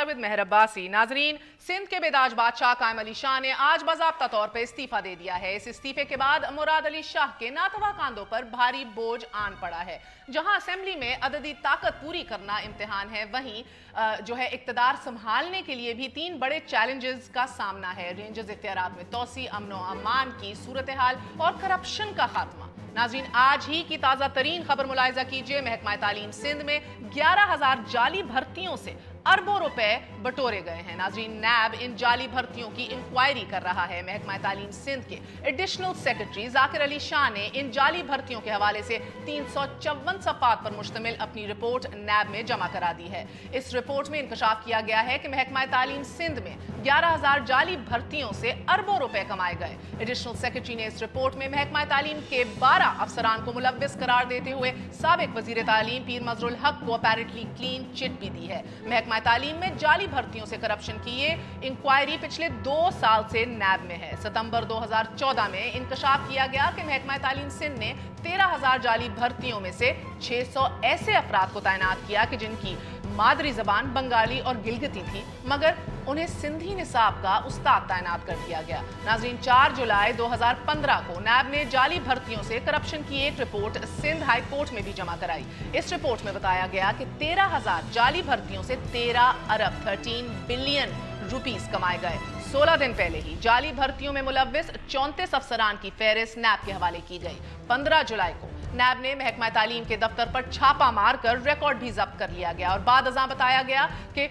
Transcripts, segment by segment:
with मेहर अब्बासी। नाजरीन, सिंध के बेदाज बादशाह कायम अली शाह ने आज बाज़ाब्ता तौर पर इस्तीफा दे दिया है। इस इस्तीफे के बाद मुराद अली शाह के नातवा कांधों पर भारी बोझ आन पड़ा है। जहां असेंबली में अददी ताकत पूरी करना इम्तिहान है, वहीं जो है इक्तदार संभालने के लिए भी 3 बड़े चैलेंजेस का सामना है। रेंजर्स इख्तियारात में तोसी, अमन व अमान की सूरत हाल और करप्शन का खात्मा। नाज़रीन, आज ही की ताज़ा तरीन खबर मुलाहिजा कीजिए। महकमा तालीम सिंध में 11,000 जाली भर्तियों से अरबों रुपए बटोरे गए हैं। नाज़रीन, नैब इन जाली भर्तियों की इंक्वायरी कर रहा है। महकमा तालीम सिंध के एडिशनल सेक्रेटरी जाकिर अली शाह ने इन जाली भर्तियों के हवाले से 354 सफ़ात पर मुश्तमिल अपनी रिपोर्ट नैब में जमा करा दी है। इस रिपोर्ट में इंकशाफ किया गया है कि महकमा तालीम सिंध में 11,000 जाली भर्तियों से अरबों रुपए कमाए गए। एडिशनल सेक्रेटरी ने इस रिपोर्ट में महकमा तालीम के 12 अफसरान को मुलव्विस करार देते हुए साबिक वज़ीर तालीम पीर मजरुल हक को अपैरेंटली क्लीन चिट भी दी है। महकमा तालीम में जाली भर्तियों से करप्शन की ये इंक्वायरी पिछले 2 साल से नैब में है। सितंबर 2014 में इंकशाफ किया गया कि महकमा तालीम सिंध ने 13,000 जाली भर्तियों में से 600 ऐसे अफराद को तैनात किया कि जिनकी मादरी जबान बंगाली और गिलगिती थी, मगर उन्हें सिंधी निसाब का उस्ताद तैनात कर दिया गया। नाज़रीन, 4 जुलाई 2015 को नैब ने जाली भर्तियों से करप्शन की एक रिपोर्ट सिंध हाई कोर्ट में भी जमा कराई। इस रिपोर्ट में बताया गया कि 13,000 जाली भर्तियों से 13 अरब 13 बिलियन रुपीस कमाए गए। 16 दिन पहले ही जाली भर्तियों में मुलव्विस 34 अफसरान की फहरिस्त नैब के हवाले की गई। 15 जुलाई को नैब ने महकमा तालीम के दफ्तर पर छापा मारकर रिकॉर्ड भी जब्त कर लिया गया और बाद अज़ां बताया गया कि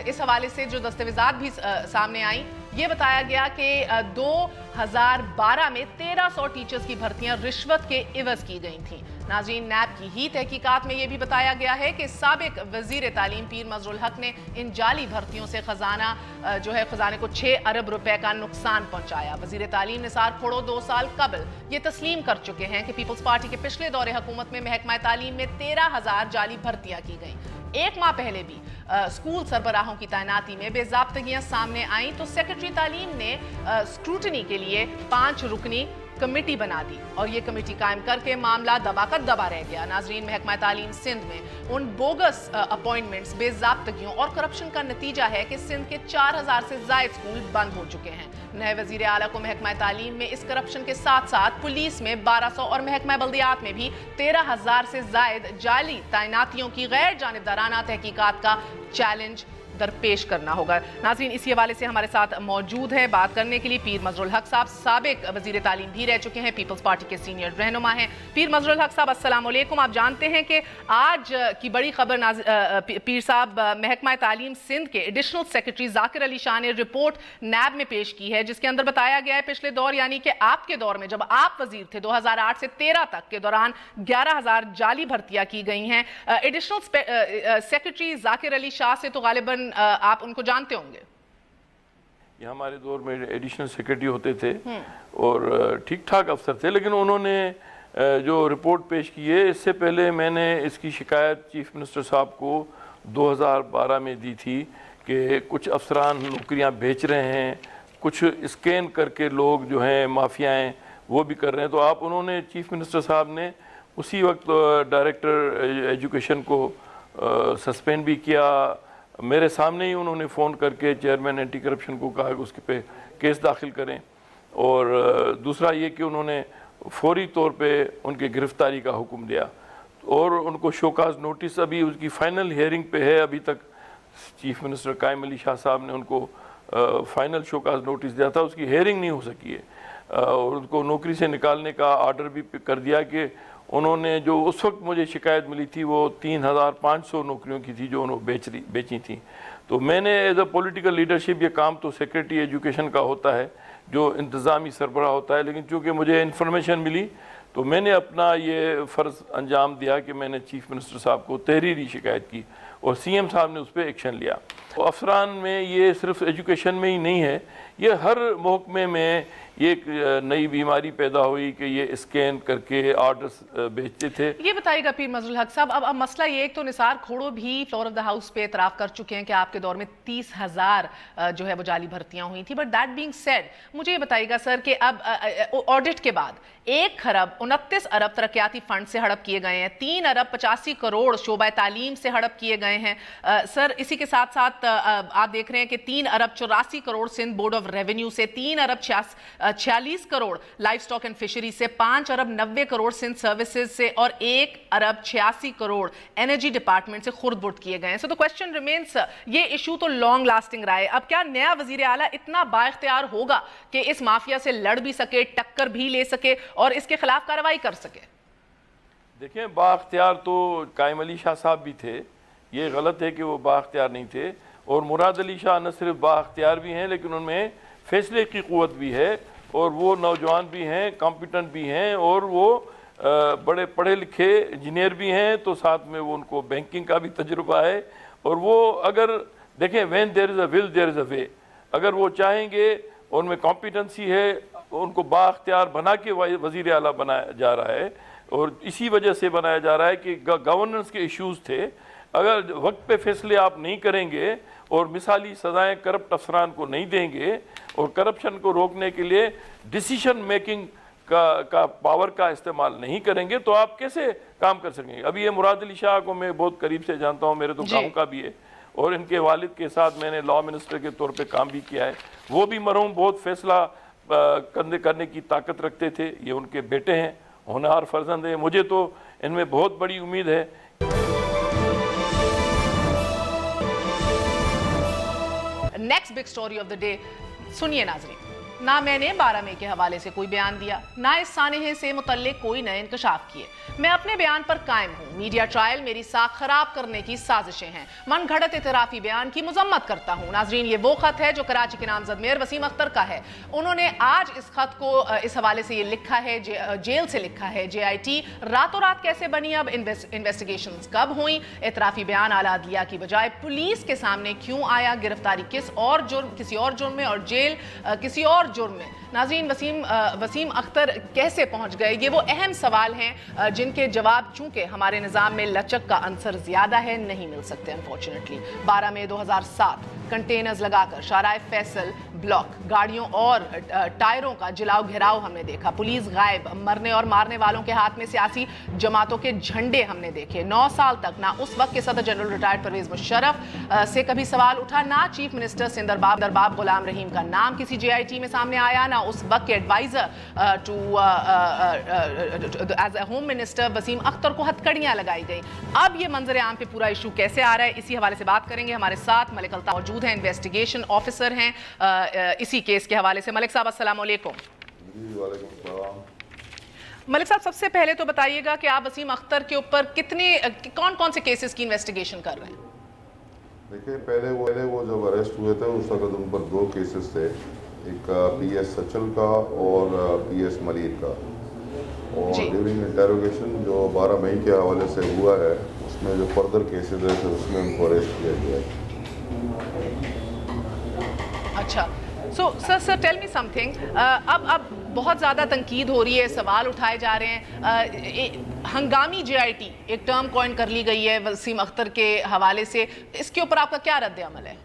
इस हवाले से जो दस्तावेजात भी सामने आई, ये बताया गया कि 2012 में 1300 टीचर्स की भर्तियां रिश्वत के इवज की गई थीं। नाज़रीन, नैब की ही तहकीकात में यह भी बताया गया है कि साबिक वज़ीर तालीम पीर मजरुल हक ने इन जाली भर्तियों से खजाने को 6 अरब रुपए का नुकसान पहुंचाया। वज़ीर तालीम निसार खोड़ो 2 साल कबल ये तस्लीम कर चुके हैं कि पीपल्स पार्टी के पिछले दौरे हुकूमत में महकमा तालीम में 13,000 जाली भर्तियां की गई। 1 माह पहले भी स्कूल सरबराहों की तैनाती में बेज़ाब्तगियां सामने आईं तो सेक्रेटरी तालीम ने स्क्रूटनी के लिए 5 रुकनी कमेटी बना दी और ये कमेटी कायम करके मामला दबा का दबा रह गया। नाजरीन, महकमा तालीम सिंध में उन बोगस अपॉइंटमेंट्स, बेज़ाब्तगियों और करप्शन का नतीजा है कि सिंध के 4,000 से ज़ायद स्कूल बंद हो चुके हैं। नए वज़ीर आला को महकमा तालीम में इस करप्शन के साथ साथ पुलिस में 1200 और महकमा बल्दियात में भी 13,000 से ज़ायद जाली तैनातियों की गैर जानिबदाराना तहकीकात का चैलेंज दरपेश करना होगा। नाज़रीन, इसी हवाले से हमारे साथ मौजूद है बात करने के लिए पीर मजरुल हक साहब, साबिक वज़ीर तालीम भी रह चुके हैं, पीपल्स पार्टी के सीनियर रहनुमा हैं। पीर मजरुल हक साहब, अस्सलाम वालेकुम। आप जानते हैं कि आज की बड़ी खबर पीर साहब, महकमा तालीम सिंध के एडिशनल सेक्रेटरी जाकिर अली शाह ने रिपोर्ट नैब में पेश की है, जिसके अंदर बताया गया है पिछले दौर यानी कि आपके दौर में जब आप वजीर थे 2008 से 13 तक के दौरान 11,000 जाली भर्तियां की गई हैं। एडिशनल सेक्रेटरी जाकिर अली शाह से तो गालिबन आप उनको जानते होंगे। ये हमारे दौर में एडिशनल सेक्रेटरी होते थे और ठीक ठाक अफसर थे, लेकिन उन्होंने जो रिपोर्ट पेश की है, इससे पहले मैंने इसकी शिकायत चीफ मिनिस्टर साहब को 2012 में दी थी कि कुछ अफसरान नौकरियां बेच रहे हैं, कुछ स्कैन करके लोग जो हैं माफियाएँ वो भी कर रहे हैं। तो आप उन्होंने चीफ मिनिस्टर साहब ने उसी वक्त डायरेक्टर एजुकेशन को सस्पेंड भी किया। मेरे सामने ही उन्होंने फ़ोन करके चेयरमैन एंटी करप्शन को कहा कि उसके पे केस दाखिल करें, और दूसरा ये कि उन्होंने फौरी तौर पे उनकी गिरफ़्तारी का हुक्म दिया और उनको शोकाज नोटिस अभी उसकी फ़ाइनल हियरिंग पे है। अभी तक चीफ मिनिस्टर कायम अली शाह साहब ने उनको फ़ाइनल शोकाज नोटिस दिया था, उसकी हियरिंग नहीं हो सकी है और उनको नौकरी से निकालने का आर्डर भी कर दिया कि उन्होंने जो उस वक्त मुझे शिकायत मिली थी वो 3,500 नौकरियों की थी जो उन्होंने बेची थी। तो मैंने एज अ पॉलिटिकल लीडरशिप, ये काम तो सेक्रेटरी एजुकेशन का होता है जो इंतज़ामी सरबराह होता है, लेकिन चूँकि मुझे इन्फॉर्मेशन मिली तो मैंने अपना ये फ़र्ज़ अंजाम दिया कि मैंने चीफ मिनिस्टर साहब को तहरीरी शिकायत की और सीएम साहब ने उस पर एक्शन लिया। तो अफसरान में ये सिर्फ एजुकेशन में ही नहीं है, ये हर महकमे में یہ ایک نئی بیماری پیدا ہوئی کہ یہ اسکین کر کے آرڈرز بیچتے تھے. یہ بتائیے گا پیر مظہر الحق صاحب، اب مسئلہ یہ ایک تو نثار کھوڑو بھی فلور آف دا ہاؤس پہ اعتراف کر چکے ہیں کہ آپ کے دور میں 30,000 جو ہے وہ جعلی بھرتیاں ہوئی تھیں. بٹ دیٹ بینگ سیڈ مجھے یہ بتائیے گا سر کہ اب آڈٹ کے بعد 1.29 ارب ترقیاتی فنڈ سے ہڑپ کیے گئے ہیں، 3.85 کروڑ شعبہ تعلیم سے ہڑپ کیے گئے ہیں. سر اسی کے ساتھ ساتھ آپ دیکھ رہے ہیں کہ 3.84 crore Sindh board of revenue سے، 3.46 crore life stock and fishery سے، 5.90 کروڑ سندھ سروسز سے اور 1.86 کروڑ انرجی ڈپارٹمنٹ سے خرد برد کیے گئے ہیں. سو تو کویسچن ریمینس، یہ ایشو تو لانگ لاسٹنگ رہا ہے. اب کیا نیا وزیر اعلیٰ اتنا با اختیار ہوگا کہ اس مافیا سے لڑ بھی سکے، ٹکر بھی لے سکے اور اس کے خلاف کارروائی کر سکے؟ دیکھیں با اختیار تو قائم علی شاہ صاحب بھی تھے، یہ غلط ہے کہ وہ با اختیار نہیں تھے. اور مراد علی شاہ نہ صرف با اختیار بھی ہیں لیکن ان میں فیصلے کی قوت بھی ہے، اور وہ نوجوان بھی ہیں، کمپیٹنٹ بھی ہیں، اور وہ بڑے پڑھے لکھے انجینئر بھی ہیں، تو ساتھ میں وہ ان کو بینکنگ کا بھی تجربہ ہے. اور وہ اگر دیکھیں when there is a will there is a way، اگر وہ چاہیں گے، ان میں کمپیٹنسی ہے، ان کو با اختیار بنا کے وزیر اعلیٰ بنایا جا رہا ہے. اور اسی وجہ سے بنایا جا رہا ہے کہ گورننس کے ایشوز تھے. اگر وقت پہ فیصلے آپ نہیں کریں گے اور مثالی سزائیں کرپٹ افسران کو نہیں دیں گے اور کرپشن کو روکنے کے لیے ڈیسیشن میکنگ کا پاور کا استعمال نہیں کریں گے تو آپ کیسے کام کر سکیں گے؟ ابھی یہ مراد علی شاہ کو میں بہت قریب سے جانتا ہوں، میرے تو گاؤں کا بھی ہے، اور ان کے والد کے ساتھ میں نے لا منسٹر کے طور پہ کام بھی کیا ہے. وہ بھی مرحوم بہت فیصلہ کرنے کی طاقت رکھتے تھے. یہ ان کے بیٹے ہیں، ہونہار فرزند ہیں. مجھے تو ان میں بہت بڑی امید ہے. Next big story of the day سنیے ناظرین. نہ میں نے 12 مئی کے حوالے سے کوئی بیان دیا، نہ اس سانحے سے متعلق کوئی نئے انکشاف کیے. میں اپنے بیان پر قائم ہوں. میڈیا ٹرائل میری ساکھ خراب کرنے کی سازشیں ہیں. من گھڑت اعترافی بیان کی مذمت کرتا ہوں. ناظرین، یہ وہ خط ہے جو کراچی کے نامزد میئر وسیم اختر کا ہے. انہوں نے آج اس خط کو اس حوالے سے یہ لکھا ہے، جیل سے لکھا ہے. JIT راتوں رات کیسے بنی؟ اب انویسٹیگیشنز کب ہوئیں؟ اعترافی بیان اعلیٰ عدلیہ کی بجائے پولیس کے سامنے کیوں آیا؟ گرفتاری کسی اور جرم میں اور جیل کسی اور جرم میں؟ ناظرین، وسیم اختر کیسے پہنچ گئے؟ یہ وہ اہم سوال ہیں جن کے جواب چونکہ ہمارے نظام میں لچک کا عنصر زیادہ ہے نہیں مل سکتے انفارچونیٹلی. 12 مئی 2007 کنٹینرز لگا کر شارع فیصل بلاک گاڑیوں اور ٹائروں کا جلاؤ گھیراؤ ہم نے دیکھا. پولیس غائب، مرنے اور مارنے والوں کے ہاتھ میں سیاسی جماعتوں کے جھنڈے ہم نے دیکھے. 9 سال تک نہ اس وقت کے صدر جنرل ریٹائرڈ پرویز مشرف سے کبھی سوال اٹھا، نہ چیف منسٹر سندھ درباب غلام رحیم کا نام کسی JIT میں سامنے آیا، نہ اس وقت کے advisor as a home minister Waseem Akhtar کو ہتھکڑیاں لگائی گئی. اب یہ منظر عام پہ پورا ایشو کیسے آ رہا ہے، اسی حوالے سے بات کریں گے. ہمارے ساتھ ملک الطاف موجود ہیں، انویسٹیگیشن آفیسر ہیں اسی کیس کے حوالے سے. ملک صاحب السلام علیکم. وعلیکم السلام. ملک صاحب، سب سے پہلے تو بتائیے گا کہ آپ وسیم اختر کے اوپر کون سے کیسز کی انویسٹیگیشن کر رہے ہیں؟ دیکھیں، پہلے وہ جب اریسٹ ہوئے تھے اس وقت ان پر 2 کیسز تھے، ایک PS سچل کا اور PS ملیر کا. اور ڈیورنگ انٹیروگیشن جو 12 مئی کے حوالے سے ہوا ہے اس میں جو فردر کیسز ہے اس میں ان کو اریسٹ کیا گیا ہے. اچھا، سو سر ٹیل می سم تھنگ. اب بہت زیادہ تنقید ہو رہی ہے، سوال اٹھائے جا رہے ہیں. ہنگامی JIT ایک ٹرم کوائن کر لی گئی ہے وسیم اختر کے حوالے سے، اس کے اوپر آپ کا کیا رد عمل ہے؟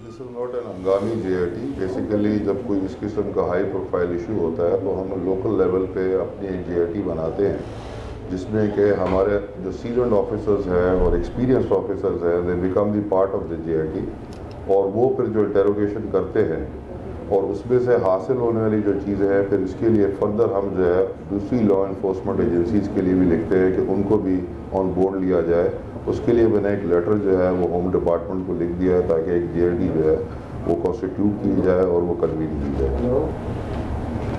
دس از ناٹ این ہنگامی JIT. بیسیکلی جب کوئی اس قسم کا ہائی پروفائل ایشو ہوتا ہے تو ہم لوکل لیول پہ اپنی ایک JIT بناتے ہیں جس میں کہ ہمارے جو سیزنڈ آفیسرز ہیں اور ایکسپیرینسڈ آفیسرز ہیں they become the part of the JIT، اور وہ پھر جو انٹیروگیشن کرتے ہیں اور اس میں سے حاصل ہونے والی جو چیزیں ہیں پھر اس کے لیے فردر ہم جو ہے دوسری لا انفورسمنٹ ایجنسیز کے لیے بھی لکھتے ہیں کہ ان کو بھی آن بورڈ لیا جائے. اس کے لیے میں نے ایک لیٹر جو ہے وہ ہوم ڈپارٹمنٹ کو لکھ دیا ہے تاکہ ایک JIT جو ہے وہ کانسٹیٹیوٹ کی جائے اور وہ کنوین کی جائے.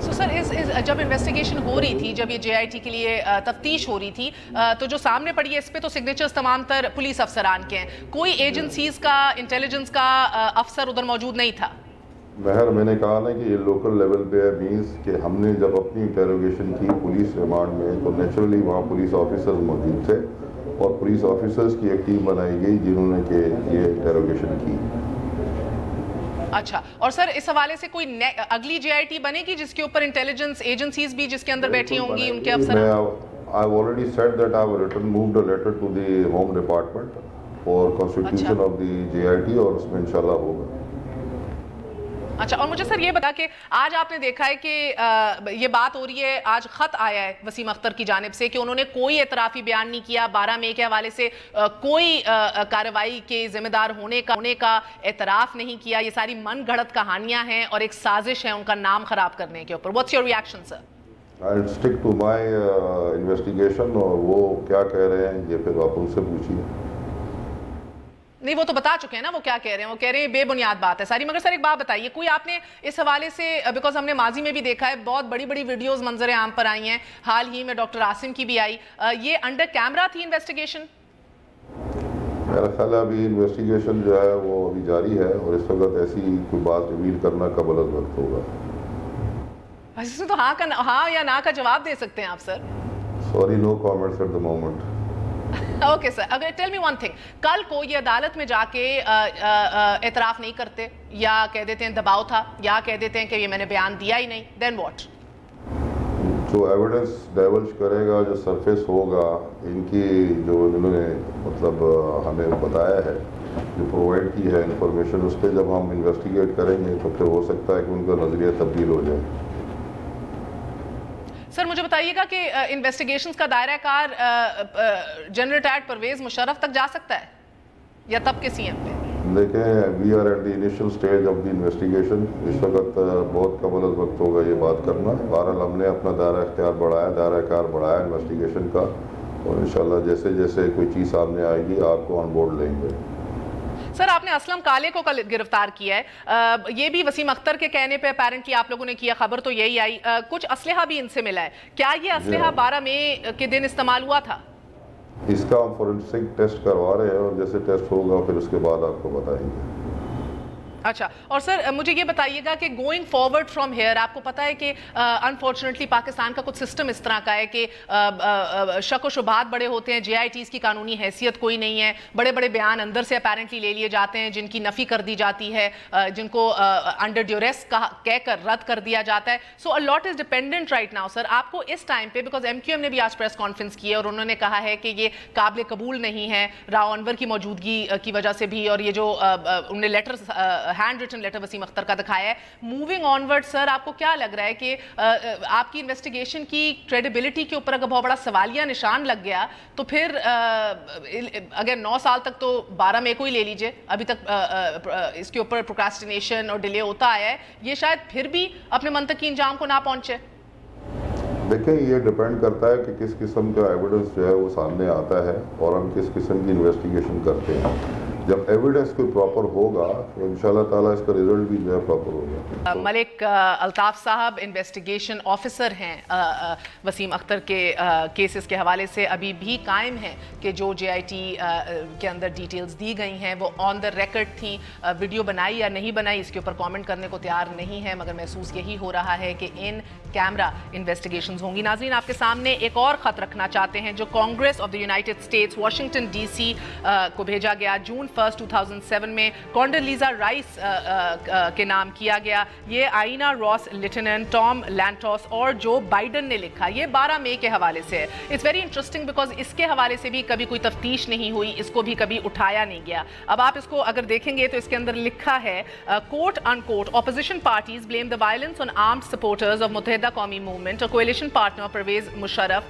سو سر، جب انویسٹیگیشن ہو رہی تھی، جب یہ JIT کے لیے تفتیش ہو رہی تھی، تو جو سامنے پڑی ہے اس پہ تو سگنیچرز تمام تر پولیس افسران کے ہیں، کوئی ایجنسیز کا انٹیلیجنس کا افسر ادھر موجود نہیں تھا؟ میں نے کہا نا کہ یہ لوکل لیول پہ ہے. مینس کہ ہم نے جب اپنی انٹیروگیشن کی پولیس ریمانڈ میں تو نیچرلی وہاں پولیس آفیسرز موجود تھے اور پولیس آفیسرز کی ایک ٹیم بنائی گئی جنہوں نے کہ یہ انٹیروگیشن کی. अच्छा, और सर इस हवाले से कोई अगली JIT बनेगी जिसके ऊपर इंटेलिजेंस एजेंसीज भी जिसके अंदर बैठी होंगी, उनके अफसर? I've already said that I've moved a letter to the Home Department for constitution of the JIT और उसमें इंशाल्लाह होगा। अच्छा, और मुझे सर ये बता कि आज आपने देखा है कि ये बात हो रही है, आज खत आया है वसीम अख्तर की जानिब से कि उन्होंने कोई एतराफ़ी बयान नहीं किया, 12 मई के हवाले से कोई कार्रवाई के जिम्मेदार होने का एतराफ़ नहीं किया। ये सारी मन गढ़ंत कहानियां हैं और एक साजिश है उनका नाम खराब करने के ऊपर। What's your reaction sir? I'll stick to my investigation और वो क्या कह रहे हैं ये फिर आप उनसे पूछिए। नहीं, वो तो बता चुके हैं ना वो क्या कह रहे हैं। वो कह रहे हैं बेबुनियाद बात है सारी। मगर सर एक बात बताइए, कोई आपने इस हवाले से, बिकॉज हमने माजी में भी देखा है बहुत बड़ी बड़ी वीडियोस मंजर आम पर आई हैं, हाल ही में डॉक्टर आसिम की भी आई, ये अंडर कैमरा थी इन्वेस्टिगेशन? मेरा ख्याल है अभी इन्वेस्टिगेशन जो है वो अभी जारी है और इस वक्त ऐसी कोई बात रिवील करना कब गलत वक्त होगा। इसमें तो हाँ या ना का जवाब दे सकते हैं आप sir. Sorry, no comments at the moment. Okay sir, अगर टेल मी वन थिंग, कल को ये अदालत में जाके एतराफ़ नहीं करते या कह देते हैं दबाव था या कह देते हैं कि ये मैंने बयान दिया ही नहीं, देन व्हाट? जो एविडेंस डाइवर्ज करेगा, जो सरफेस होगा, इनकी जो इन्होंने मतलब हमें बताया है, जो प्रोवाइड की है इंफॉर्मेशन, उस पर जब हम इन्वेस्टिगेट करेंगे तो फिर हो सकता है कि उनका नज़रिया तब्दील हो जाए। सर मुझे बताइएगा कि इन्वेस्टिगेशंस का दायरा कार जनरल रिटायर्ड परवेज मुशर्रफ तक जा सकता है या तब के CM पे? देखें, we are at the initial stage of the investigation. इस वक्त बहुत कबल वक्त होगा ये बात करना। बहरहाल हमने अपना दायरा इख्तियार बढ़ाया, दायरा कार बढ़ाया इन्वेस्टिगेशन का, और इंशाल्लाह जैसे जैसे कोई चीज़ सामने आएगी आपको ऑन बोर्ड लेंगे। सर आपने असलम काले को कल गिरफ्तार किया है, ये भी वसीम अख्तर के कहने पे अपेरेंटली आप लोगों ने किया, खबर तो यही आई, कुछ असलहा भी इनसे मिला है, क्या ये असलहा 12 मई के दिन इस्तेमाल हुआ था? इसका हम फोरेंसिक टेस्ट करवा रहे हैं और जैसे टेस्ट होगा फिर उसके बाद आपको बताएंगे। अच्छा, और सर मुझे ये बताइएगा कि गोइंग फॉरवर्ड फ्रॉम हेयर, आपको पता है कि अनफॉर्चुनेटली पाकिस्तान का कुछ सिस्टम इस तरह का है कि शक व शुबहात बड़े होते हैं, JITs की कानूनी हैसियत कोई नहीं है, बड़े बड़े बयान अंदर से अपेरेंटली ले लिए जाते हैं जिनकी नफ़ी कर दी जाती है, जिनको अंडर ड्यूरेस कहकर रद्द कर दिया जाता है। So a lot is dependent right now sir. आपको इस टाइम पे, बिकॉज MQM ने भी आज प्रेस कॉन्फ्रेंस की है और उन्होंने कहा है कि ये काबिल कबूल नहीं है राव अनवर की मौजूदगी की वजह से भी, और ये जो उन्होंने letter hand written letter Waseem Akhtar का दिखाया है। मूविंग ऑनवर्ड सर, आपको क्या लग रहा है कि आपकी इन्वेस्टिगेशन की क्रेडिबिलिटी के ऊपर अगर बहुत बड़ा सवालिया निशान लग गया तो फिर अगर 9 साल तक, तो 12 मई को ही ले लीजिए, अभी तक इसके ऊपर प्रोक्रास्टिनेशन और डिले होता आया है, ये शायद फिर भी अपने मंतकी इंजाम को ना पहुंचे? देखें, ये डिपेंड करता है कि किस किस्म का एविडेंस जो है वो सामने आता है और हम किस किस्म की इन्वेस्टिगेशन करते हैं। जब एविडेंस कोई प्रॉपर होगा तो इंशाल्लाह ताला इसका रिजल्ट भी जो है प्रॉपर होगा। मलिक अल्ताफ साहब इन्वेस्टिगेशन ऑफिसर हैं वसीम अख्तर के केसेस के हवाले से, अभी भी कायम हैं कि जो JIT के अंदर डिटेल्स दी गई हैं वो ऑन द रिकॉर्ड थी, वीडियो बनाई या नहीं बनाई इसके ऊपर कमेंट करने को तैयार नहीं है, मगर महसूस यही हो रहा है कि इन कैमरा इन्वेस्टिगेशंस होंगी। नाज़रीन, आपके सामने एक और ख़त रखना चाहते हैं जो Congress of the United states Washington DC को भेजा गया जून 1, 2007 में कॉन्डोलीजा राइस के नाम किया गया। ये आइना रॉस लिटनन, टॉम लैंटोस और जो बाइडन ने लिखा, ये 12 मई के हवाले से है। इट्स वेरी इंटरेस्टिंग बिकॉज इसके हवाले से भी कभी कोई तफ्तीश नहीं हुई, इसको भी कभी उठाया नहीं गया। अब आप इसको अगर देखेंगे तो इसके अंदर लिखा है quote unquote, opposition parties blame the violence on armed supporters of Muttahida Qaumi movement और coalition partner Parvez Musharraf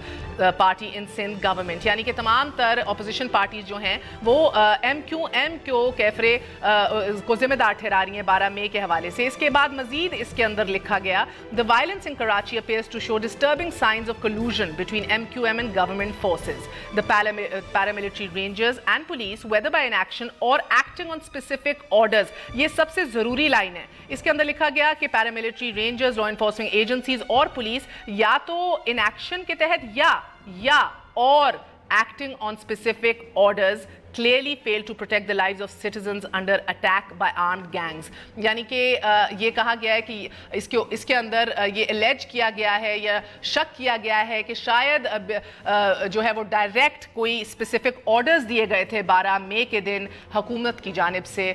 party in Sindh government, यानी कि तमाम तर ऑपोजिशन पार्टीज जो हैं वो MQM को कैफरे को जिम्मेदार ठहरा रही हैं 12 मई के हवाले से। इसके बाद मजीद इसके अंदर लिखा गया the violence in Karachi appears to show disturbing signs of collusion between MQM and government forces, the paramilitary rangers and police whether by inaction or acting on specific orders. ये सबसे जरूरी लाइन है। इसके अंदर लिखा गया कि paramilitary rangers, law enforcement agencies और पुलिस या तो इनएक्शन के तहत या और acting on specific orders clearly failed to protect the lives of citizens under attack by armed gangs. यानी कि ये कहा गया है कि इसके अंदर ये एलेज किया गया है या शक किया गया है कि शायद जो है वो डायरेक्ट कोई स्पेसिफिक ऑर्डर्स दिए गए थे 12 मई के दिन हुकूमत की जानिब से।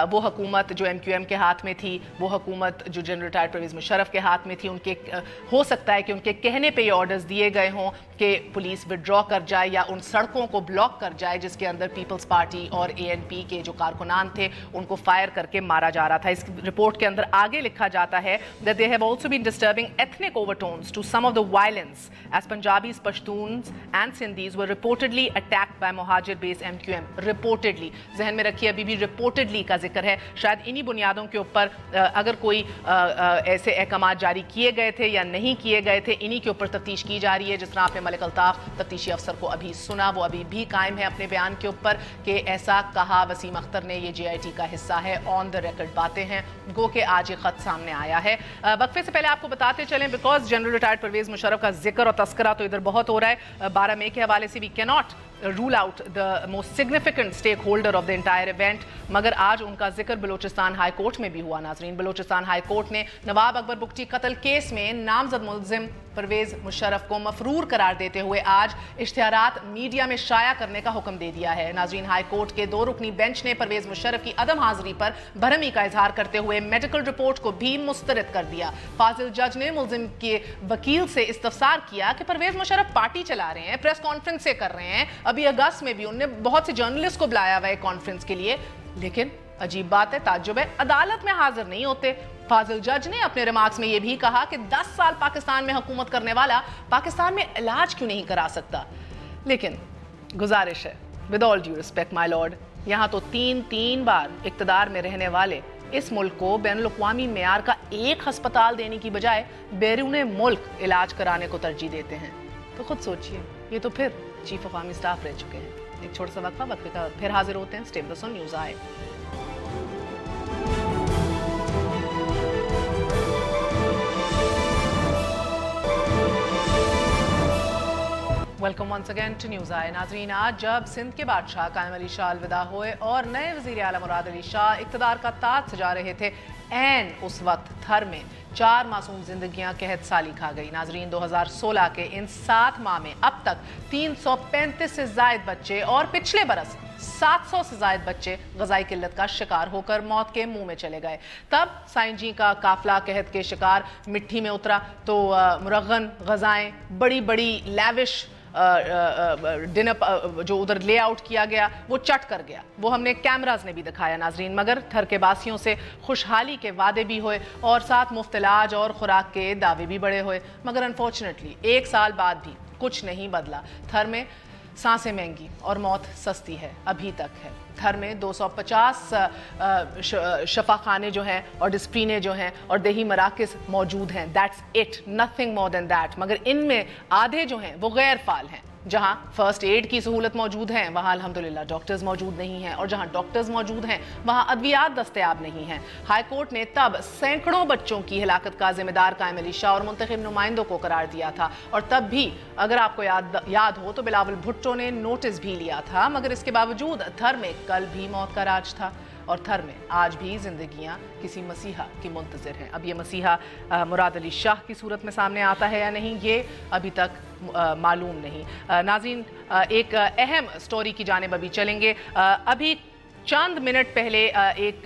वो हुकूमत जो MQM के हाथ में थी, वो हुकूमत जो जनरल रिटायर्ड परवेज़ मुशर्रफ के हाथ में थी, उनके हो सकता है कि उनके कहने पे ये ऑर्डर्स दिए गए हों कि पुलिस विड्रॉ कर जाए या उन सड़कों को ब्लॉक कर जाए जिसके अंदर पीपल्स पार्टी और ANP के जो कारकुनान थे उनको फायर करके मारा जा रहा था। इस रिपोर्ट के अंदर आगे लिखा जाता है that they have also been disturbing ethnic overtones to some of the violence as Punjabis, Pashtuns and Sindhis were reportedly attacked by Mohajir based MQM. Reportedly, जहन में रखिए अभी भी reportedly का जिक्र है। शायद इन्हीं बुनियादों के ऊपर अगर कोई ऐसे अहकामात जारी किए गए थे या नहीं किए गए थे, इन्हीं के ऊपर तफ्तीश की जा रही है। जिस तरह आपने मलिक अल्ताफ तफ्तीशी अफसर को अभी सुना, वो अभी भी कायम है अपने बयान के ऊपर कि ऐसा कहा वसीम अख्तर ने, ये JIT का हिस्सा है, ऑन द रिकॉर्ड बातें हैं, गो के आज ये खत सामने आया है। वक्फे से पहले आपको बताते चलें, because general retired Pervez Musharraf का जिक्र और तस्करा तो इधर बहुत हो रहा है। 12 मई के हवाले से we can not rule out the most significant stakeholder of the entire event, मगर आज उनका जिक्र बलूचिस्तान हाई कोर्ट में भी हुआ। नाजरीन, बलूचिस्तान हाई कोर्ट ने नवाब अकबर बुगटी कत्ल केस में नामजद मुलजिम परवेज़ मुशर्रफ को मफरूर करार देते हुए आज इश्तिहारात मीडिया में शाया करने का हुक्म दे दिया है। नाजरीन, हाई कोर्ट के 2 रुकनी बेंच ने परवेज़ मुशर्रफ की अदम हाजिरी पर बरहमी का इजहार करते हुए मेडिकल रिपोर्ट को भी मुस्तरद कर दिया। फाजिल जज ने मुलजिम के वकील से इस्तफसार किया कि परवेज़ मुशर्रफ पार्टी चला रहे हैं, प्रेस कॉन्फ्रेंस से कर रहे हैं, अभी अगस्त में भी उन्होंने बहुत से जर्नलिस्ट को बुलाया हुआ है कॉन्फ्रेंस के लिए, लेकिन अजीब बात है, ताज्जुब है, अदालत में हाजिर नहीं होते। फाजिल जज ने अपने रिमार्क्स में यह भी कहा कि 10 साल पाकिस्तान में हुकूमत करने वाला पाकिस्तान में इलाज क्यों नहीं करा सकता। लेकिन गुजारिश है, with all due respect my Lord, यहाँ तो तीन बार इक्तदार में रहने वाले इस मुल्क को बैनुल-अक़वामी मेयार का एक हस्पताल देने की बजाय बैरून मुल्क इलाज कराने को तरजीह देते हैं। तो खुद सोचिए, ये तो फिर चीफ ऑफ आर्मी स्टाफ रह चुके हैं। एक छोटा सा वक्फे का फिर हाजिर होते हैं। Stay with us on news eye. Welcome once again to news eye. नाजरीन, आज जब सिंध के बादशाह कायम अली शाह अलविदा हुए और नए वज़ीर आला मुराद अली शाह इक़्तिदार का ताज सजा रहे थे, ऐन उस वक्त थर में 4 मासूम जिंदगियां कहत साली खा गई। नाजरीन, 2016 के इन 7 माह में अब तक 335 से ज़ायद बच्चे और पिछले बरस 700 से ज़ायद बच्चे ग़ज़ाई किल्लत का शिकार होकर मौत के मुंह में चले गए। तब साइंजी का काफिला कहत के शिकार मिट्टी में उतरा तो मुरगन ग़ज़ाएँ, बड़ी बड़ी लैविश डिनर जो उधर लेआउट किया गया वो चट कर गया। वो हमने कैमराज ने भी दिखाया नाजरीन। मगर थर के बासियों से खुशहाली के वादे भी हुए और साथ मुफ्त इलाज और खुराक के दावे भी बड़े हुए, मगर अनफॉर्चुनेटली 1 साल बाद भी कुछ नहीं बदला। थर में सांसें महंगी और मौत सस्ती है, अभी तक है। थर में 250 शफाखाने जो हैं और डिस्प्रीने जो हैं और देही मराकज़ मौजूद हैं, that's it, nothing more than that. मगर इनमें आधे जो हैं वो गैर फाल हैं। जहां फर्स्ट एड की सहूलत मौजूद है वहां अल्हम्दुलिल्लाह डॉक्टर्स मौजूद नहीं हैं, और जहां डॉक्टर्स मौजूद हैं वहां अद्वियात दस्तयाब नहीं हैं। हाई कोर्ट ने तब सैकड़ों बच्चों की हिलाकत का जिम्मेदार कायम अली शाह और मुंतखब नुमाइंदों को करार दिया था, और तब भी अगर आपको याद हो तो बिलावल भुट्टो ने नोटिस भी लिया था। मगर इसके बावजूद थर में कल भी मौत का राज था और थर में आज भी जिंदगियां किसी मसीहा की मुंतज़िर हैं। अब ये मसीहा मुराद अली शाह की सूरत में सामने आता है या नहीं, ये अभी तक मालूम नहीं। नाज़रीन, एक अहम स्टोरी की जानिब अभी चलेंगे। अभी चंद मिनट पहले एक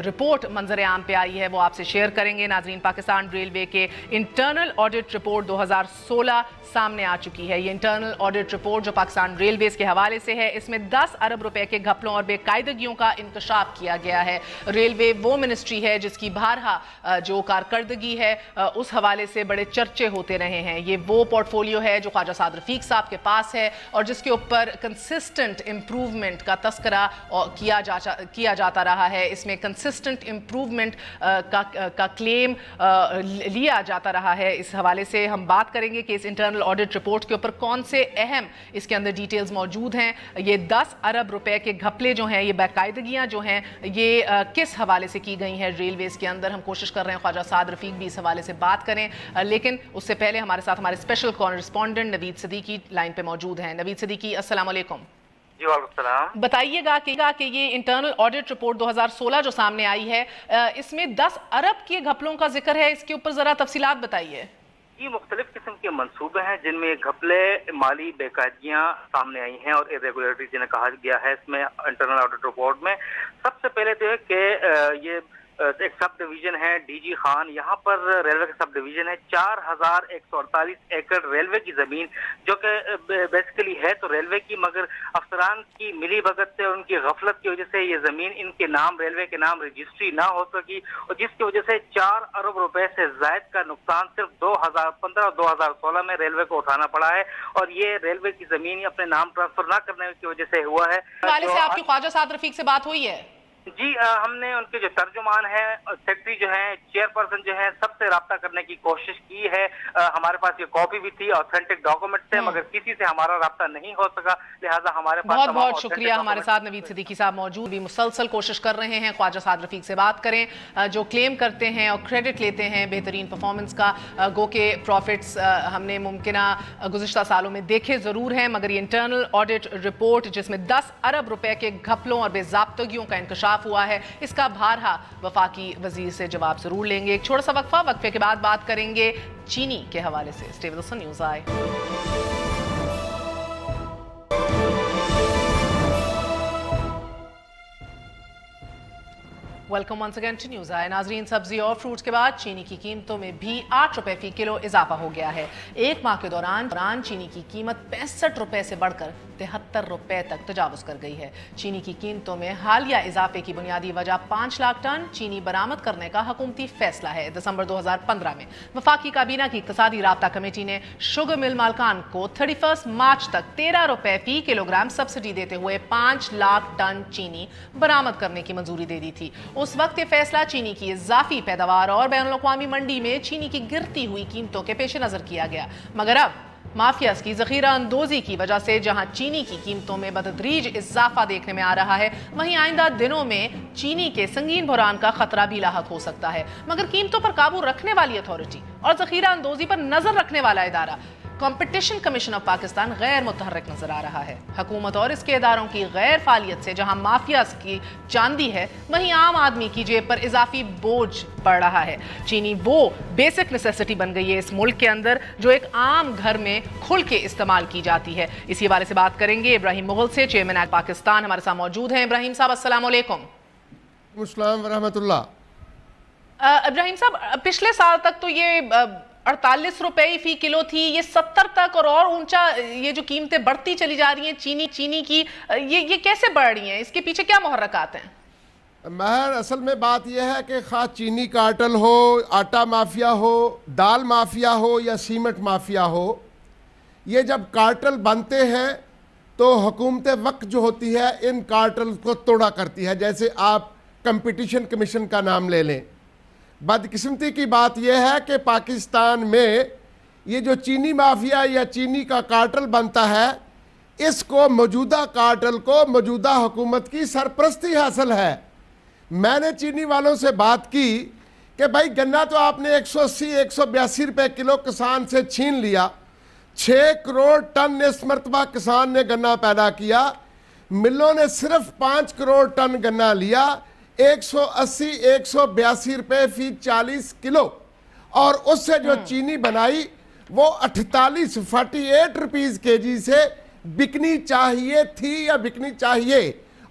रिपोर्ट मंजर आम पे आई है, वो आपसे शेयर करेंगे। नाजरीन, पाकिस्तान रेलवे के इंटरनल ऑडिट रिपोर्ट 2016 सामने आ चुकी है। ये इंटरनल ऑडिट रिपोर्ट जो पाकिस्तान रेलवेज के हवाले से है, इसमें 10 अरब रुपए के घपलों और बेकायदगियों का इंकशाफ किया गया है। रेलवे वो मिनिस्ट्री है जिसकी बारहा जो कारकर्दगी है उस हवाले से बड़े चर्चे होते रहे हैं। ये वो पोर्टफोलियो है जो ख्वाजा साद रफीक साहब के पास है और जिसके ऊपर कंसिस्टेंट इम्प्रूवमेंट का तस्करा किया किया जाता रहा है, इसमें कंसिस्टेंट इम्प्रूवमेंट का क्लेम लिया जाता रहा है। इस हवाले से हम बात करेंगे कि इस इंटरनल ऑडिट रिपोर्ट के ऊपर कौन से अहम इसके अंदर डिटेल्स मौजूद हैं। ये 10 अरब रुपए के घपले जो हैं, ये बाकायदगियां जो हैं, ये किस हवाले से की गई हैं रेलवेज़ के अंदर। हम कोशिश कर रहे हैं ख्वाजा साद रफीक भी इस हवाले से बात करें, लेकिन उससे पहले हमारे साथ हमारे special correspondent Naveed Siddiqui line पे मौजूद हैं। नवीद सदीकी, अस्सलाम वालेकुम। जी वालेकुम सलाम। बताइएगा कि ये इंटरनल ऑडिट रिपोर्ट 2016 जो सामने आई है, इसमें 10 अरब के घपलों का जिक्र है, इसके ऊपर जरा तफसीलात बताइए। ये मुख्तलिफ किस्म के मंसूबे हैं जिनमें घपले, माली बेकायदगियाँ सामने आई हैं और इरेगुलरिटीज जिन्हें कहा गया है इसमें इंटरनल ऑडिट रिपोर्ट में। सबसे पहले तो है कि ये एक सब डिवीजन है डीजी खान, यहाँ पर रेलवे का सब डिवीजन है। 4148 एकड़ रेलवे की जमीन जो कि बेसिकली है तो रेलवे की, मगर अफसरान की मिली भगत से और उनकी गफलत की वजह से ये जमीन इनके नाम, रेलवे के नाम रजिस्ट्री ना हो सकी, और जिसकी वजह से 4 अरब रुपए से जायद का नुकसान सिर्फ 2015 और 2016 में रेलवे को उठाना पड़ा है। और ये रेलवे की जमीन अपने नाम ट्रांसफर ना करने की वजह से हुआ है। से आपकी ख्वाजा साद रफीक से बात हुई है? जी, हमने उनके जो तर्जुमान है, सेक्रेटरी जो है, चेयरपर्सन जो है, सबसे राब्ता करने की कोशिश की है। हमारे पास ये कॉपी भी थी ऑथेंटिक डॉक्यूमेंट से, मगर किसी से हमारा राब्ता नहीं हो सका, लिहाजा हमारे पास बहुत बहुत शुक्रिया। हमारे साथ नवीद सिद्दीकी साहब मौजूद, भी मुसलसल कोशिश कर रहे हैं ख्वाजा साद रफीक से बात करें, जो क्लेम करते हैं और क्रेडिट लेते हैं बेहतरीन परफॉर्मेंस का। गो के प्रॉफिट्स हमने मुमकिना गुज़िश्ता सालों में देखे ज़रूर हैं, मगर ये इंटरनल ऑडिट रिपोर्ट जिसमें 10 अरब रुपए के घपलों और बेज़ाब्तगियों का इंकशाफ हुआ है, इसका भारहा वफाकी वजीर से जवाब जरूर लेंगे। एक छोटा सा वक्फे के बाद बात करेंगे चीनी के हवाले से। Stay with us on news eye. Welcome once again to news eye. नाजरीन, सब्जी और फ्रूट्स के बाद चीनी की कीमतों में भी 8 रुपए फी किलो इजाफा हो गया है। एक माह के दौरान चीनी की कीमत 65 रुपए से बढ़कर 73 रुपए तक तजावुज कर गई है। चीनी की कीमतों में हालिया इजाफे की बुनियादी वजह 5 लाख टन चीनी बरामद करने का हुकूमती फैसला है। दिसंबर 2015 में वफाकी काबीना की इक्तसादी राब्ता कमेटी ने शुगर मिल मालकान को 31 मार्च तक 13 रुपए फी किलोग्राम सब्सिडी देते हुए 5 लाख टन चीनी बरामद करने की मंजूरी दे दी थी। उस वक्त ये फैसला चीनी की इजाफी पैदावार और बैनुल-अक़वामी मंडी में चीनी की गिरती हुई कीमतों के पेश नजर किया गया, मगर अब माफियाज की जखीरा अंदोजी की वजह से जहां चीनी की कीमतों में बतदरीज इजाफा देखने में आ रहा है, वहीं आइंदा दिनों में चीनी के संगीन बुहरान का खतरा भी लाहक हो सकता है। मगर कीमतों पर काबू रखने वाली अथॉरिटी और जखीरा अंदोजी पर नजर रखने वाला इदारा कॉम्पिटिशन कमीशन ऑफ पाकिस्तान गैर मुतहर्रिक नजर आ रहा है। हुकूमत और इसके इदारों की गैर फालियत से जहां माफियाज की चांदी है, वहीं आम आदमी की जेब पर इजाफी बोझ पड़ रहा है। चीनी वो बेसिक नेसेसिटी बन गई है इस मुल्क के अंदर जो एक आम घर में खुल के इस्तेमाल की जाती है। इसी बारे से बात करेंगे इब्राहिम मुगल से, चेयरमैन एक्ट पाकिस्तान हमारे साथ मौजूद हैं। इब्राहिम साहब, अस्सलाम वालेकुम। अस्सलाम व रहमतुल्लाह। इब्राहिम साहब, पिछले साल तक तो ये 48 रुपए फी किलो थी, ये 70 तक और ऊंचा, ये जो कीमतें बढ़ती चली जा रही हैं चीनी की, ये कैसे बढ़ रही हैं? इसके पीछे क्या मुहर्रकात हैं? महर, असल में बात यह है कि खास चीनी कार्टल हो, आटा माफिया हो, दाल माफिया हो या सीमेंट माफिया हो, ये जब कार्टल बनते हैं तो हुकूमत वक्त जो होती है इन कार्टल को तोड़ा करती है। जैसे आप कंपटीशन कमीशन का नाम ले लें। बदकिस्मती की बात यह है कि पाकिस्तान में ये जो चीनी माफिया या चीनी का कार्टल बनता है, इसको मौजूदा कार्टल को मौजूदा हुकूमत की सरपरस्ती हासिल है। मैंने चीनी वालों से बात की कि भाई गन्ना तो आपने 180-182 रुपये किलो किसान से छीन लिया, 6 करोड़ टन इस मरतबा किसान ने गन्ना पैदा किया, मिलों ने सिर्फ 5 करोड़ टन गन्ना लिया, 180-182 रुपये फी 40 किलो, और उससे जो चीनी बनाई वो 48 रुपीज़ केजी से बिकनी चाहिए थी या बिकनी चाहिए।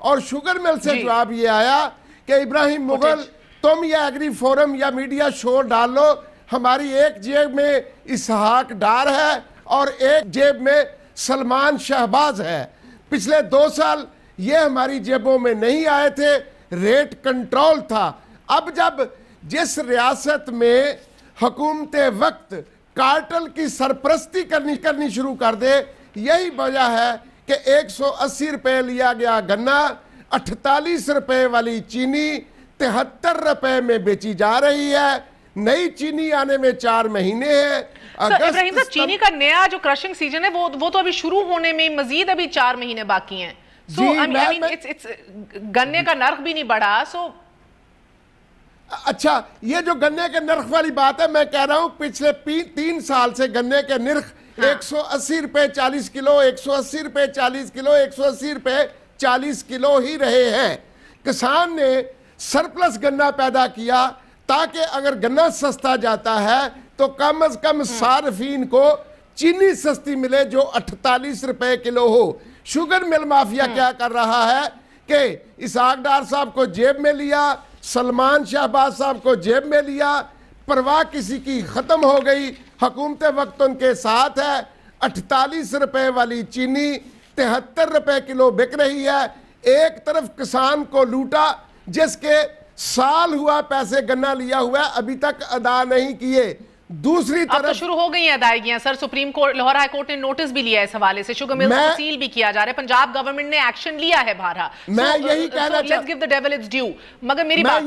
और शुगर मिल से जवाब ये आया कि इब्राहिम मुगल, तुम या एग्री फोरम या मीडिया शो डाल लो, हमारी एक जेब में इसहाक डार है और एक जेब में सलमान शहबाज है। पिछले 2 साल ये हमारी जेबों में नहीं आए थे, रेट कंट्रोल था। अब जब जिस रियासत में हुकूमत वक्त कार्टल की सरपरस्ती करनी शुरू कर दे, यही वजह है कि 180 रुपये लिया गया गन्ना 48 रुपए वाली चीनी 73 रुपए में बेची जा रही है। नई चीनी आने में 4 महीने हैं। इब्राहिम साहब, चीनी का नया जो क्रशिंग सीजन है वो तो अभी शुरू होने में मजीद अभी 4 महीने बाकी हैं। गन्ने का नर्ख भी नहीं बढ़ा। अच्छा, ये जो गन्ने के नर्ख वाली बात है, मैं कह रहा हूं पिछले 3 साल से गन्ने के नर्ख 180 रुपए 40 किलो, 180 रुपए 40 किलो, 180 रुपए 40 किलो ही रहे हैं। किसान ने सरप्लस गन्ना पैदा किया ताकि अगर गन्ना सस्ता जाता है तो कम से कम सार्फिन को चीनी सस्ती मिले जो 48 रुपए किलो हो। शुगर मिल माफिया क्या कर रहा है कि इसहाक डार साहब को जेब में लिया, सलमान शहबाज साहब को जेब में लिया, परवाह किसी की खत्म हो गई। हुकूमत वक्त उनके साथ है। 48 रुपए वाली चीनी 73 रुपए किलो बिक रही है। एक तरफ किसान को लूटा, जिसके साल हुआ पैसे गन्ना लिया हुआ अभी तक अदा नहीं किए। दूसरी तरफ तो शुरू हो गई हैं अदायगियां sir. Supreme court, Lahore high court ने नोटिस भी लिया है इस हवाले से। शुगर मिल्स को सील भी किया जा रहा है। पंजाब गवर्नमेंट ने एक्शन लिया है बारहा। मैं यही कहना let's give the devil it's due. मगर मेरी बात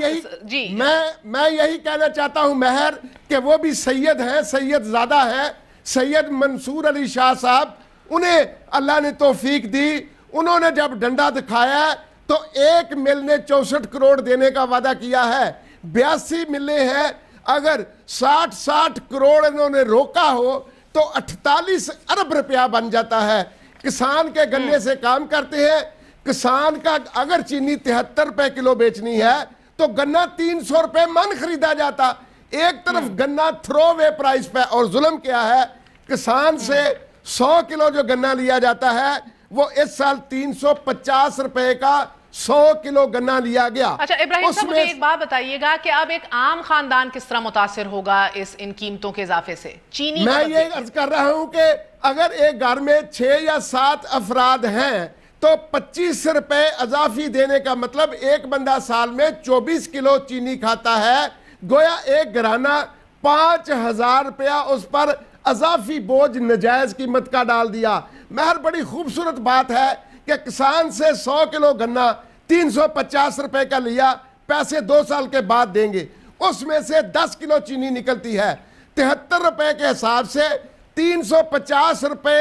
जी, मैं यही कहना चाहता हूं महर कि वो भी सैयद हैं, सैयद ज़्यादा हैं, सैयद मंसूर अली शाह साहब। उन्हें अल्लाह ने तौफीक दी। उन्होंने जब डंडा दिखाया तो एक मिल ने 64 करोड़ देने का वादा किया है। 82 मिलें हैं। अगर 60 करोड़ इन्होंने रोका हो तो 48 अरब रुपया बन जाता है। किसान के गन्ने से काम करते हैं। किसान का अगर चीनी 73 रुपए किलो बेचनी है तो गन्ना 300 रुपए मन खरीदा जाता। एक तरफ गन्ना थ्रो वे प्राइस पे, और जुल्म क्या है, किसान से 100 किलो जो गन्ना लिया जाता है वो इस साल 350 रुपए का 100 किलो गन्ना लिया गया। अच्छा इब्राहिम साहब, मुझे एक बात बताइएगा कि अब एक आम खानदान किस तरह मुतासिर होगा इन कीमतों के इजाफे से? चीनी मैं ये अर्ज कर रहा हूं कि अगर एक घर में 6 या 7 अफराद हैं तो 25 रुपए अजाफी देने का मतलब एक बंदा साल में 24 किलो चीनी खाता है। गोया एक घराना 5000 रुपया उस पर अजाफी बोझ नजायज कीमत का डाल दिया। महर बड़ी खूबसूरत बात है कि किसान से 100 किलो गन्ना 350 रुपए का लिया, पैसे 2 साल के बाद देंगे। उसमें से 10 किलो चीनी निकलती है। 73 रुपए के हिसाब से 350 रुपए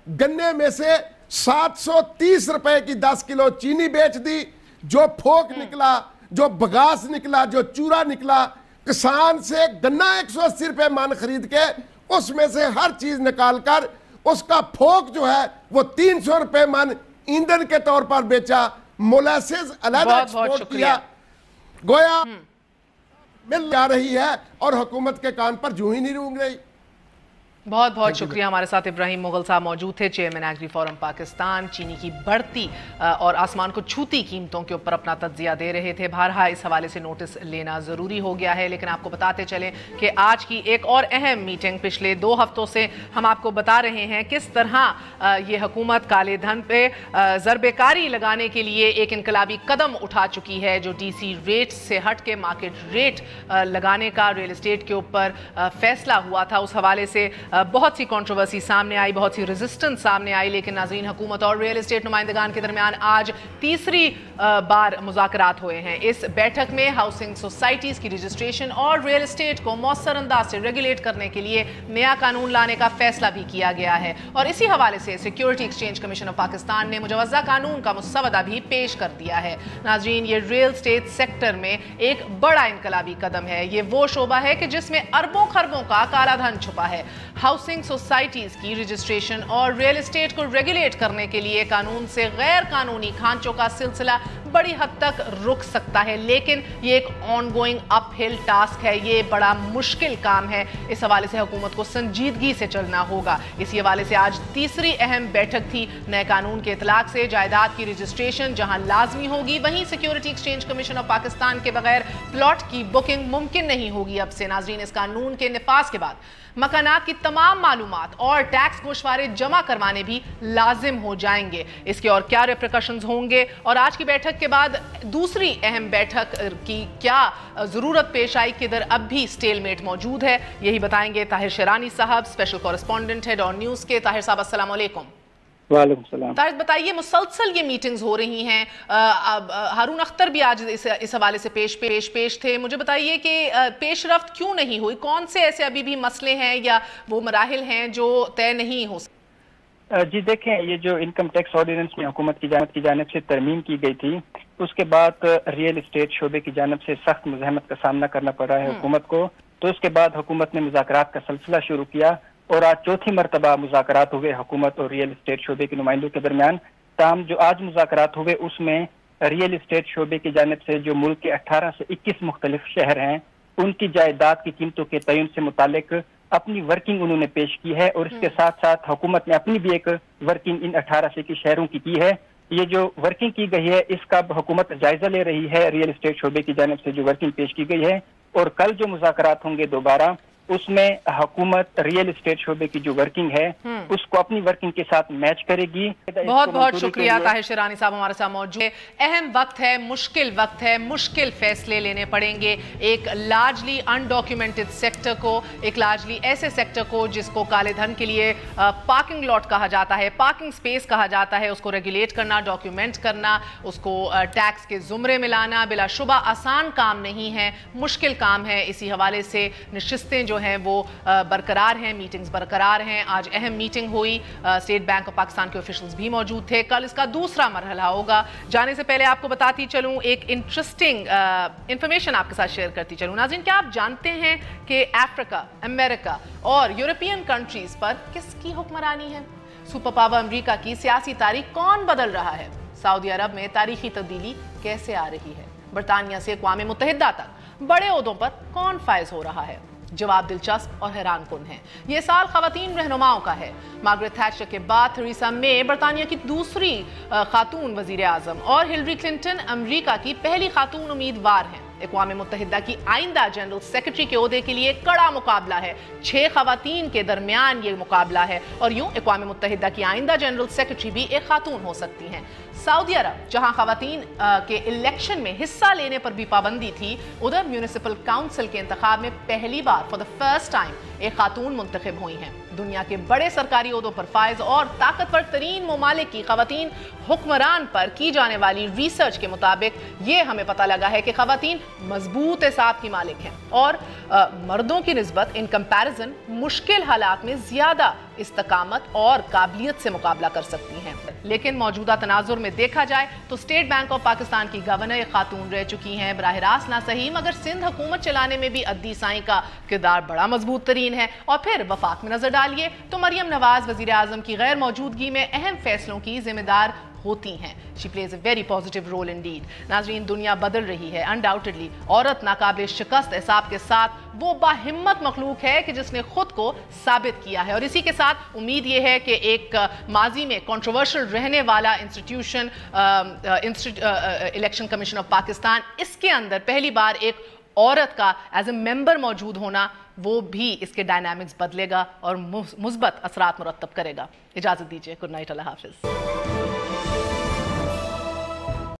गन्ने में से 730 रुपए की 10 किलो चीनी बेच दी। जो फोक निकला, जो बगास निकला, जो चूरा निकला, किसान से गन्ना 180 रुपए मन खरीद के उसमें से हर चीज निकाल कर उसका फोक जो है वो 300 रुपए मन ईंधन के तौर पर बेचा। मोलासेस अलग एक्सपोर्ट किया। गोया मिल जा रही है और हुकूमत के कान पर जूं ही नहीं रूंग रही। बहुत बहुत शुक्रिया। हमारे साथ इब्राहिम मुगल साहब मौजूद थे, चेयरमैन एग्री फोरम पाकिस्तान। चीनी की बढ़ती और आसमान को छूती कीमतों के ऊपर अपना तज्जिया दे रहे थे। बहरहाल इस हवाले से नोटिस लेना ज़रूरी हो गया है। लेकिन आपको बताते चलें कि आज की एक और अहम मीटिंग, पिछले 2 हफ्तों से हम आपको बता रहे हैं किस तरह ये हुकूमत काले धन पे ज़रबेकारी लगाने के लिए एक इनकलाबी कदम उठा चुकी है। जो DC रेट से हट के मार्केट रेट लगाने का रियल इस्टेट के ऊपर फैसला हुआ था, उस हवाले से बहुत सी कंट्रोवर्सी सामने आई, बहुत सी रेजिस्टेंस सामने आई। लेकिन नाज़रीन, हुकूमत और रियल एस्टेट नुमाइंदगान के दरमियान आज तीसरी बार मुज़ाकरात हुए हैं। इस बैठक में हाउसिंग सोसाइटीज़ की रजिस्ट्रेशन और रियल एस्टेट को मौसर अंदाज से रेगुलेट करने के लिए नया कानून लाने का फैसला भी किया गया है। और इसी हवाले से security exchange commission of Pakistan ने मुजवज़्ज़ा कानून का मुसवदा भी पेश कर दिया है। नाज़रीन, ये रियल एस्टेट सेक्टर में एक बड़ा इनकलाबी कदम है। ये वो शोबा है कि जिसमें अरबों खरबों का काला धन छुपा है। हाउसिंग सोसाइटीज की रजिस्ट्रेशन और रियल एस्टेट को रेगुलेट करने के लिए कानून से गैर कानूनी खांचों का सिलसिला बड़ी हद तक रुक सकता है। लेकिन ये एक ऑनगोइंग अपहिल टास्क है, ये बड़ा मुश्किल काम है। इस हवाले से हुकूमत को संजीदगी से चलना होगा। इसी हवाले से आज तीसरी अहम बैठक थी। नए कानून के इतलाक से जायदाद की रजिस्ट्रेशन जहां लाजमी होगी, वहीं security exchange commission of Pakistan के बगैर प्लॉट की बुकिंग मुमकिन नहीं होगी अब से। नाज़रीन, इस कानून के निफाज के बाद मकानात की तमाम मालूमात और टैक्स गोशवारे जमा करवाने भी लाजिम हो जाएंगे। इसके और क्या रिप्रिकॉशंस होंगे और आज की बैठक के बाद दूसरी अहम बैठक की क्या ज़रूरत पेश आई, किधर अब भी स्टेलमेट मौजूद है, यही बताएंगे ताहिर शेरानी साहब, स्पेशल कॉरेस्पॉन्डेंट है डॉन न्यूज़ के। ताहिर साहब, अस्सलाम वालेकुम। वालेकुम सलाम। ताहिर बताइए, मुसलसल ये मीटिंग्स हो रही हैं, हारून अख्तर भी आज इस हवाले से पेश थे। मुझे बताइए कि पेशरफ्त क्यों नहीं हुई, कौन से ऐसे अभी भी मसले हैं या वो मराहिल हैं जो तय नहीं हो सकते? जी देखें, ये जो इनकम टैक्स ऑर्डिनेंस में हुकूमत की जानिब से तरमीम की गई थी, उसके बाद रियल इस्टेट शोबे की जानिब से सख्त मुज़ाहमत का सामना करना पड़ रहा है हुकूमत को। तो उसके बाद हुकूमत ने मुज़ाकरात का सिलसिला शुरू किया और आज चौथी मरतबा मुज़ाकरात हुए हुकूमत और रियल इस्टेट शोबे के नुमाइंदों के दरमियान। ताहम जो आज मुज़ाकरात हुए उसमें रियल इस्टेट शोबे की जानिब से जो मुल्क के 18 से 21 मुख्तलिफ शहर हैं, उनकी जायदाद की कीमतों के तयन से मुतालिक अपनी वर्किंग उन्होंने पेश की है और इसके साथ साथ हुकूमत ने अपनी भी एक वर्किंग इन 18 से 21 शहरों की है। ये जो वर्किंग की गई है इसका हुकूमत जायजा ले रही है रियल इस्टेट शोबे की जानिब से जो वर्किंग पेश की गई है, और कल जो मुज़ाकरात होंगे दोबारा, उसमें हुकूमत रियल इस्टेट शोबे की जो वर्किंग है उसको अपनी वर्किंग के साथ मैच करेगी। बहुत बहुत शुक्रिया ताहिर शिरानी साहब हमारे साथ मौजूद है। अहम वक्त है, मुश्किल वक्त है, मुश्किल फैसले लेने पड़ेंगे। एक लार्जली अनडॉक्यूमेंटेड सेक्टर को, एक लार्जली ऐसे सेक्टर को जिसको काले धन के लिए पार्किंग लॉट कहा जाता है, पार्किंग स्पेस कहा जाता है, उसको रेगुलेट करना, डॉक्यूमेंट करना, उसको टैक्स के जुमरे में लाना बिलाशुबा आसान काम नहीं है, मुश्किल काम है। इसी हवाले से नशिस्तें जो हैं वो बरकरार हैं, मीटिंग्स बरकरार हैं। आज अहम मीटिंग हुई, स्टेट बैंक ऑफ पाकिस्तान के ऑफिशियल्स भी मौजूद थे। कल इसका दूसरा मरहला होगा। जाने से पहले आपको बताती चलूं, एक इंटरेस्टिंग इंफॉर्मेशन आपके साथ शेयर करती चलूं। नाज़रीन, क्या आप जानते हैं कि अफ्रीका, अमेरिका और यूरोपियन कंट्रीज पर किसकी हुक्मरानी है? सुपर पावर अमेरिका की सियासी तारीख कौन बदल रहा है? सऊदी अरब में तारीखी तब्दीली कैसे आ रही है? बरतानिया से अक़वाम मुत्तहिदा तक बड़े ओहदों पर कौन फायज हो रहा है? जवाब दिलचस्प और हैरान कुन है। ये साल खवातीन रहनुमाओं का है। मार्गरेट थैचर के बाद थेरेसा मे बरतानिया की दूसरी खातून वजीर आजम और हिलरी क्लिंटन अमेरिका की पहली खातून उम्मीदवार हैं। अक़वाम मुत्तहिदा की आइंदा जनरल सेक्रेटरी के ओहदे के लिए कड़ा मुकाबला है। 6 खवातीन के दरमियान ये मुकाबला है और यूं अक़वाम मुत्तहिदा की आइंदा जनरल सेक्रेटरी भी एक खातून हो सकती हैं। सऊदी अरब जहां खवातीन के इलेक्शन में हिस्सा लेने पर भी पाबंदी थी, उधर म्यूनिसिपल काउंसिल के इंतखाब में पहली बार फॉर द फर्स्ट टाइम एक खातून मुंतखब हुई हैं। दुनिया के बड़े सरकारी ओहदों पर फायज और ताकतवर तरीन ममालिक की खवातीन हुक्मरान पर की जाने वाली रिसर्च के मुताबिक ये हमें पता लगा है कि खवातीन मजबूत हिसाब की मालिक हैं और मर्दों की निस्बत इन कंपैरिजन मुश्किल हालात में ज्यादा इस्तकामत और काबिलियत से मुकाबला कर सकती हैं। लेकिन मौजूदा तनाजुर में देखा जाए तो स्टेट बैंक ऑफ पाकिस्तान की गवर्नर एक खातून रह चुकी हैं। बराह रास्त ना सही मगर सिंध हुकूमत चलाने में भी अद्दी साई का किरदार बड़ा मजबूत तरीन है। और फिर वफाक में नजर डालिए तो मरियम नवाज वजीर आजम की गैर मौजूदगी में अहम फैसलों की जिम्मेदार होती हैं। She plays a very positive role indeed. नाजरीन, दुनिया बदल रही है अनडाउटेडली। औरत नाकाबिल शिकस्त हिसाब के साथ वो बाहिम्मत मखलूक है कि जिसने खुद को साबित किया है। और इसी के साथ उम्मीद ये है कि एक माजी में कंट्रोवर्शियल रहने वाला institution election commission of Pakistan, इसके अंदर पहली बार एक औरत का एज ए मेंबर मौजूद होना, वो भी इसके डायनामिक्स बदलेगा और मुस्बत असरात मुरतब करेगा। इजाजत दीजिए, गुड नाइट, अल्लाह हाफिज।